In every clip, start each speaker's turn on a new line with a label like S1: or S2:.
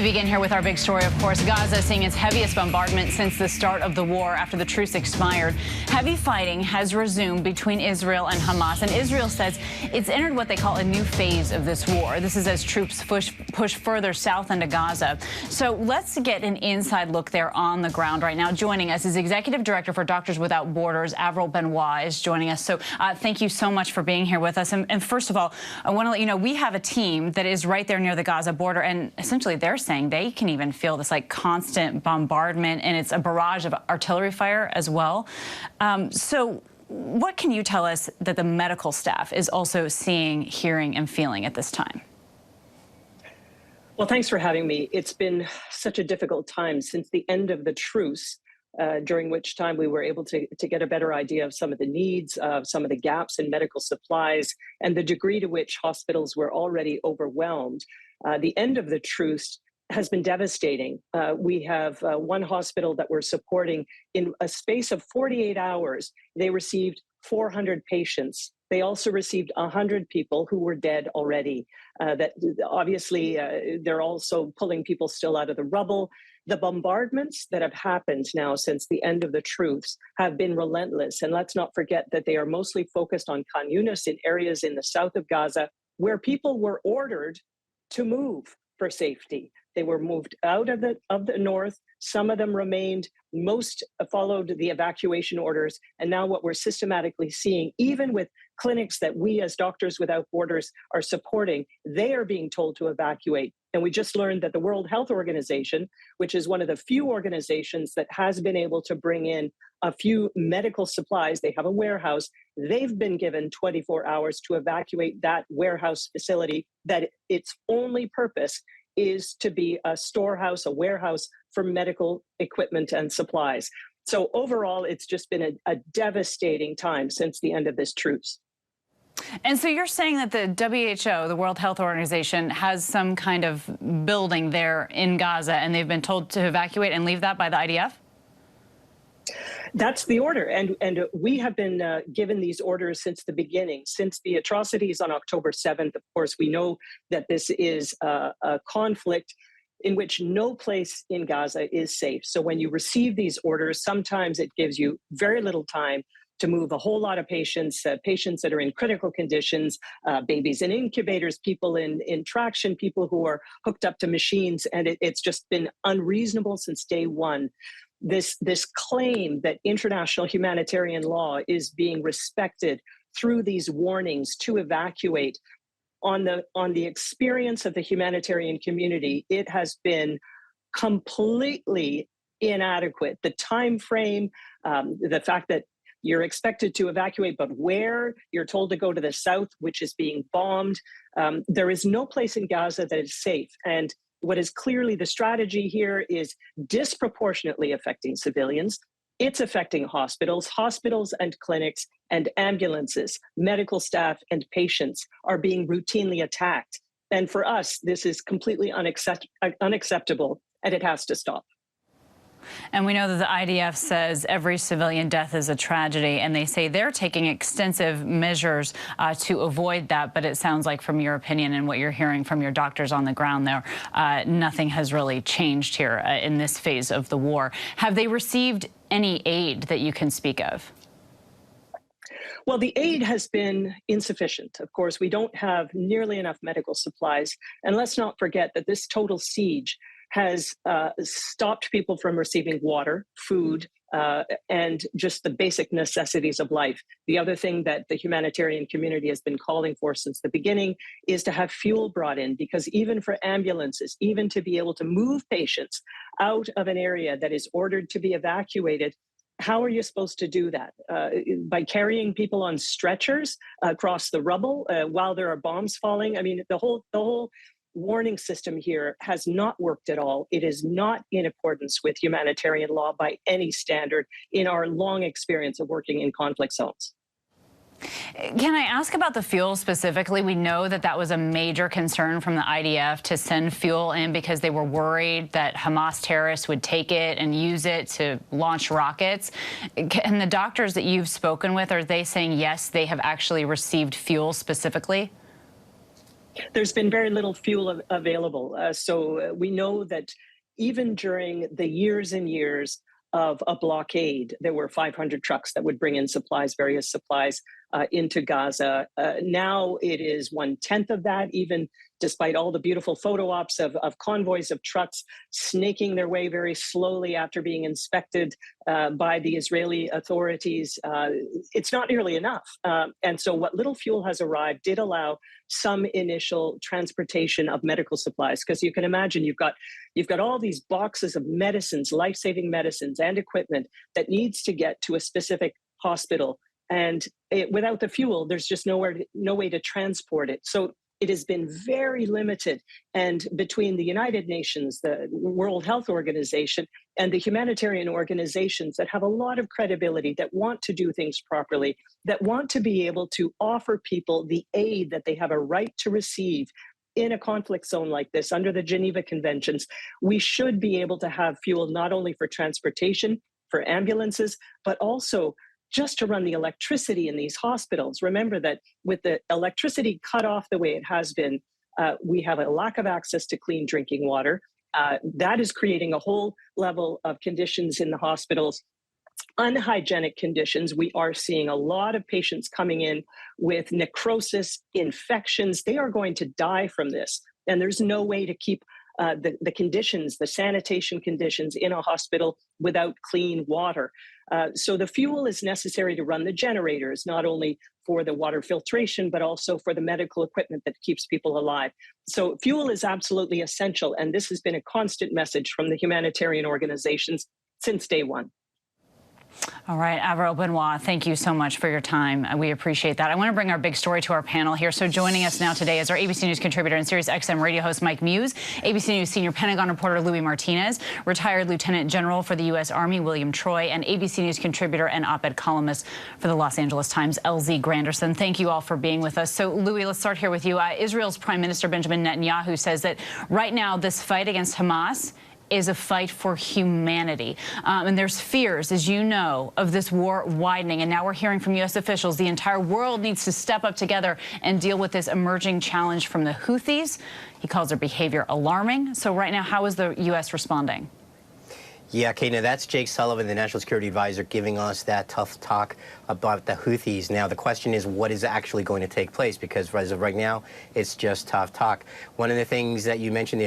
S1: We begin here with our big story, of course. Gaza seeing its heaviest bombardment since the start of the war after the truce expired. Heavy fighting has resumed between Israel and Hamas, and Israel says it's entered what they call a new phase of this war. This is as troops push further south into Gaza. So let's get an inside look there on the ground right now. Joining us is Executive Director for Doctors Without Borders, Avril Benoit, is joining us. So thank you so much for being here with us. And first of all, I want to let you know we have a team that is right there near the Gaza border, and essentially they're saying they can even feel this like constant bombardment, and it's a barrage of artillery fire as well. So what can you tell us that the medical staff is also seeing, hearing, and feeling at this time?
S2: Well, thanks for having me. It's been such a difficult time since the end of the truce, during which time we were able to get a better idea of some of the needs, of some of the gaps in medical supplies, and the degree to which hospitals were already overwhelmed. The end of the truce has been devastating. We have one hospital that we're supporting. In a space of 48 hours, they received 400 patients. They also received 100 people who were dead already. That obviously, they're also pulling people still out of the rubble. The bombardments that have happened now since the end of the truce have been relentless. And let's not forget that they are mostly focused on Khan Yunis in areas in the south of Gaza, where people were ordered to move for safety. They were moved out of the north. Some of them remained. Most followed the evacuation orders. And now what we're systematically seeing, even with clinics that we as Doctors Without Borders are supporting, they are being told to evacuate. And we just learned that the World Health Organization, which is one of the few organizations that has been able to bring in a few medical supplies, they have a warehouse, they've been given 24 hours to evacuate that warehouse facility, that its only purpose is to be a storehouse, a warehouse for medical equipment and supplies. So overall, it's just been a devastating time since the end of this truce.
S1: And so you're saying that the WHO, the World Health Organization, has some kind of building there in Gaza, and they've been told to evacuate and leave that by the IDF?
S2: That's the order. And we have been given these orders since the beginning, since the atrocities on October 7th. Of course, we know that this is a conflict in which no place in Gaza is safe. So when you receive these orders, sometimes it gives you very little time to move a whole lot of patients, patients that are in critical conditions, babies in incubators, people in traction, people who are hooked up to machines. And it's just been unreasonable since day one. This claim that international humanitarian law is being respected through these warnings to evacuate, on the experience of the humanitarian community, it has been completely inadequate. The time frame, the fact that you're expected to evacuate, but where? You're told to go to the south, which is being bombed. There is no place in Gaza that is safe. And what is clearly the strategy here is disproportionately affecting civilians. It's affecting hospitals and clinics and ambulances. Medical staff and patients are being routinely attacked. And for us, this is completely unacceptable, and it has to stop.
S1: And we know that the IDF says every civilian death is a tragedy, and they say they're taking extensive measures to avoid that. But it sounds like, from your opinion and what you're hearing from your doctors on the ground there, nothing has really changed here in this phase of the war. Have they received any aid that you can speak of?
S2: Well, the aid has been insufficient. Of course, we don't have nearly enough medical supplies. And let's not forget that this total siege has stopped people from receiving water, food, and just the basic necessities of life. The other thing that the humanitarian community has been calling for since the beginning is to have fuel brought in, because even for ambulances, even to be able to move patients out of an area that is ordered to be evacuated, how are you supposed to do that? By carrying people on stretchers across the rubble while there are bombs falling? I mean, the whole warning system here has not worked at all. It is not in accordance with humanitarian law by any standard in our long experience of working in conflict zones.
S1: Can I ask about the fuel specifically? We know that that was a major concern from the IDF to send fuel in because they were worried that Hamas terrorists would take it and use it to launch rockets. And the doctors that you've spoken with, are they saying, yes, they have actually received fuel specifically?
S2: There's been very little fuel available. So we know that even during the years and years of a blockade, there were 500 trucks that would bring in supplies, various supplies into Gaza. Now it is 1/10 of that, even despite all the beautiful photo ops of convoys of trucks snaking their way very slowly after being inspected by the Israeli authorities. It's not nearly enough. And so what little fuel has arrived did allow some initial transportation of medical supplies, because you can imagine you've got all these boxes of medicines, life-saving medicines and equipment that needs to get to a specific hospital. And without the fuel, there's just no way to transport it. So it has been very limited. And between the United Nations, the World Health Organization, and the humanitarian organizations that have a lot of credibility, that want to do things properly, that want to be able to offer people the aid that they have a right to receive in a conflict zone like this under the Geneva Conventions, we should be able to have fuel not only for transportation, for ambulances, but also just to run the electricity in these hospitals. Remember that with the electricity cut off the way it has been, we have a lack of access to clean drinking water. That is creating a whole level of conditions in the hospitals, unhygienic conditions. We are seeing a lot of patients coming in with necrosis, infections. They are going to die from this. And there's no way to keep the conditions, the sanitation conditions in a hospital without clean water. So the fuel is necessary to run the generators, not only for the water filtration, but also for the medical equipment that keeps people alive. So fuel is absolutely essential. And this has been a constant message from the humanitarian organizations since day one.
S1: All right, Avril Benoit, thank you so much for your time. We appreciate that. I want to bring our big story to our panel here. So joining us now today is our ABC News contributor and Sirius XM radio host Mike Muse, ABC News senior Pentagon reporter Louis Martinez, retired Lieutenant General for the U.S. Army William Troy, and ABC News contributor and op-ed columnist for the Los Angeles Times LZ Granderson. Thank you all for being with us. So Louis, let's start here with you. Israel's Prime Minister Benjamin Netanyahu says that right now this fight against Hamas is a fight for humanity. And there's fears, as you know, of this war widening. And now we're hearing from U.S. officials the entire world needs to step up together and deal with this emerging challenge from the Houthis. He calls their behavior alarming. So right now, how is the U.S. responding?
S3: Yeah, Kate, that's Jake Sullivan, the National Security Advisor, giving us that tough talk about the Houthis. Now, the question is, what is actually going to take place? Because as of right now, it's just tough talk. One of the things that you mentioned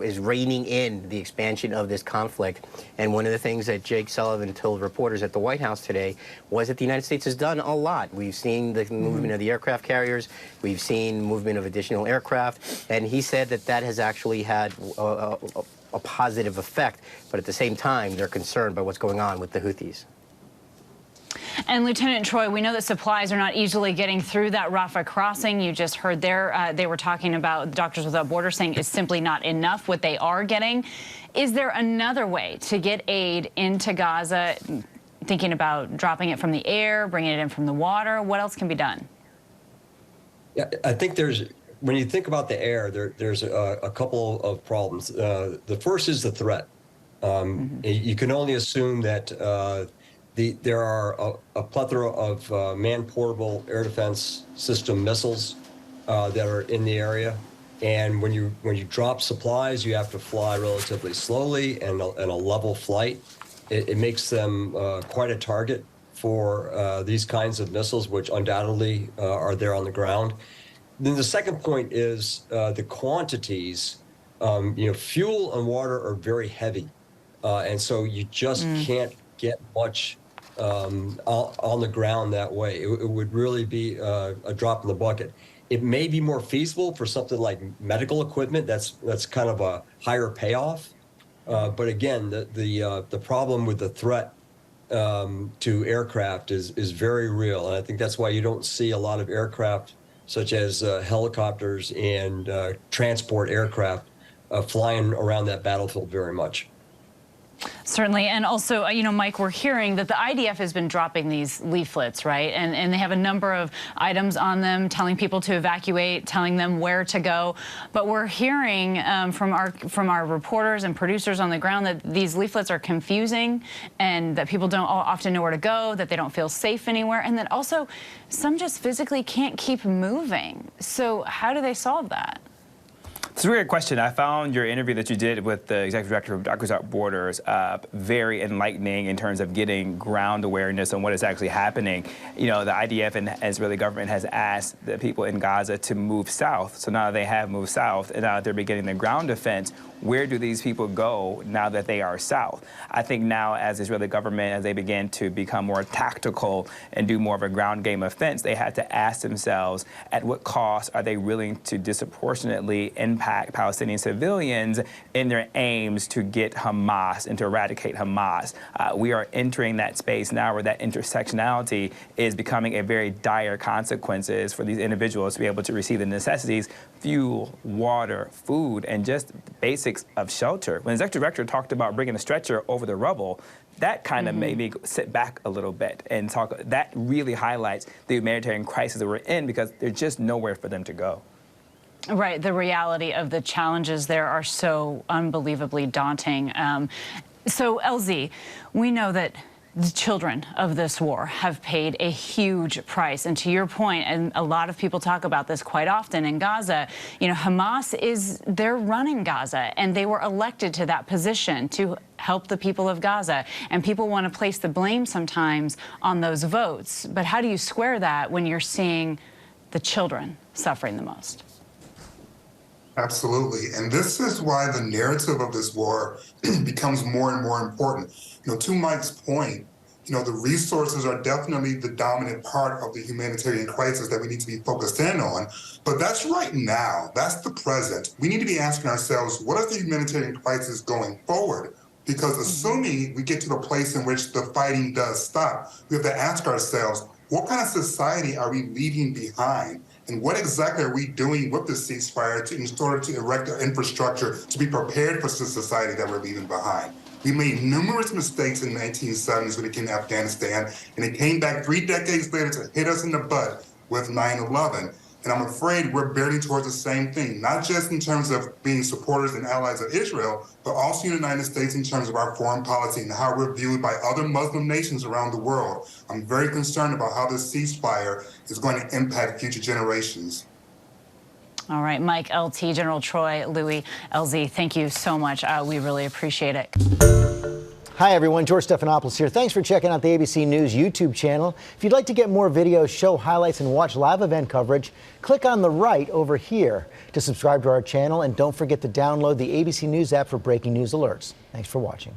S3: is reining in the expansion of this conflict. And one of the things that Jake Sullivan told reporters at the White House today was that the United States has done a lot. We've seen the movement of the aircraft carriers. We've seen movement of additional aircraft. And he said that that has actually had a positive effect, but at the same time, they're concerned by what's going on with the Houthis.
S1: And Lieutenant Troy, we know that supplies are not easily getting through that Rafah crossing. You just heard there, they were talking about Doctors Without Borders saying it's simply not enough what they are getting. Is there another way to get aid into Gaza, thinking about dropping it from the air, bringing it in from the water? What else can be done?
S4: Yeah, I think when you think about the air, there's a couple of problems. The first is the threat. You can only assume that there are a plethora of man-portable air defense system missiles that are in the area. And when you drop supplies, you have to fly relatively slowly and a level flight. It makes them quite a target for these kinds of missiles, which undoubtedly are there on the ground. Then the second point is the quantities. Fuel and water are very heavy, and so you just can't get much on the ground that way. It would really be a drop in the bucket. It may be more feasible for something like medical equipment. That's kind of a higher payoff. But again, the problem with the threat to aircraft is very real, and I think that's why you don't see a lot of aircraft, such as helicopters and transport aircraft, flying around that battlefield very much.
S1: Certainly. And also, Mike, we're hearing that the IDF has been dropping these leaflets, right? And they have a number of items on them telling people to evacuate, telling them where to go. But we're hearing from our reporters and producers on the ground that these leaflets are confusing and that people don't often know where to go, that they don't feel safe anywhere, and that also some just physically can't keep moving. So how do they solve that?
S5: It's a great question. I found your interview that you did with the executive director of Doctors Without Borders very enlightening in terms of getting ground awareness on what is actually happening. The IDF and Israeli government has asked the people in Gaza to move south. So now they have moved south, and now that they're beginning the ground defense, where do these people go now that they are south? I think now, as the Israeli government, as they begin to become more tactical and do more of a ground game offense, they had to ask themselves, at what cost are they willing to disproportionately impact Palestinian civilians in their aims to get Hamas and to eradicate Hamas? We are entering that space now where that intersectionality is becoming a very dire consequences for these individuals to be able to receive the necessities, fuel, water, food, and just basics of shelter. When the executive director talked about bringing a stretcher over the rubble, that kind of made me sit back a little bit and talk. That really highlights the humanitarian crisis that we're in, because there's just nowhere for them to go.
S1: Right. The reality of the challenges there are so unbelievably daunting. So, LZ, we know that the children of this war have paid a huge price. And to your point, and a lot of people talk about this quite often in Gaza, Hamas they're running Gaza, and they were elected to that position to help the people of Gaza. And people want to place the blame sometimes on those votes. But how do you square that when you're seeing the children suffering the most?
S6: Absolutely. And this is why the narrative of this war becomes more and more important. To Mike's point, the resources are definitely the dominant part of the humanitarian crisis that we need to be focused in on. But that's right now. That's the present. We need to be asking ourselves, what is the humanitarian crisis going forward? Because assuming we get to the place in which the fighting does stop, we have to ask ourselves, what kind of society are we leaving behind? And what exactly are we doing with the ceasefire in order to erect an infrastructure to be prepared for the society that we're leaving behind? We made numerous mistakes in the 1970s when it came to Afghanistan, and it came back 3 decades later to hit us in the butt with 9/11. And I'm afraid we're building towards the same thing, not just in terms of being supporters and allies of Israel, but also in the United States in terms of our foreign policy and how we're viewed by other Muslim nations around the world. I'm very concerned about how this ceasefire is going to impact future generations.
S1: All right, Mike, LT, General Troy, Louis, LZ, thank you so much. We really appreciate it.
S7: Hi, everyone. George Stephanopoulos here. Thanks for checking out the ABC News YouTube channel. If you'd like to get more videos, show highlights, and watch live event coverage, click on the right over here to subscribe to our channel. And don't forget to download the ABC News app for breaking news alerts. Thanks for watching.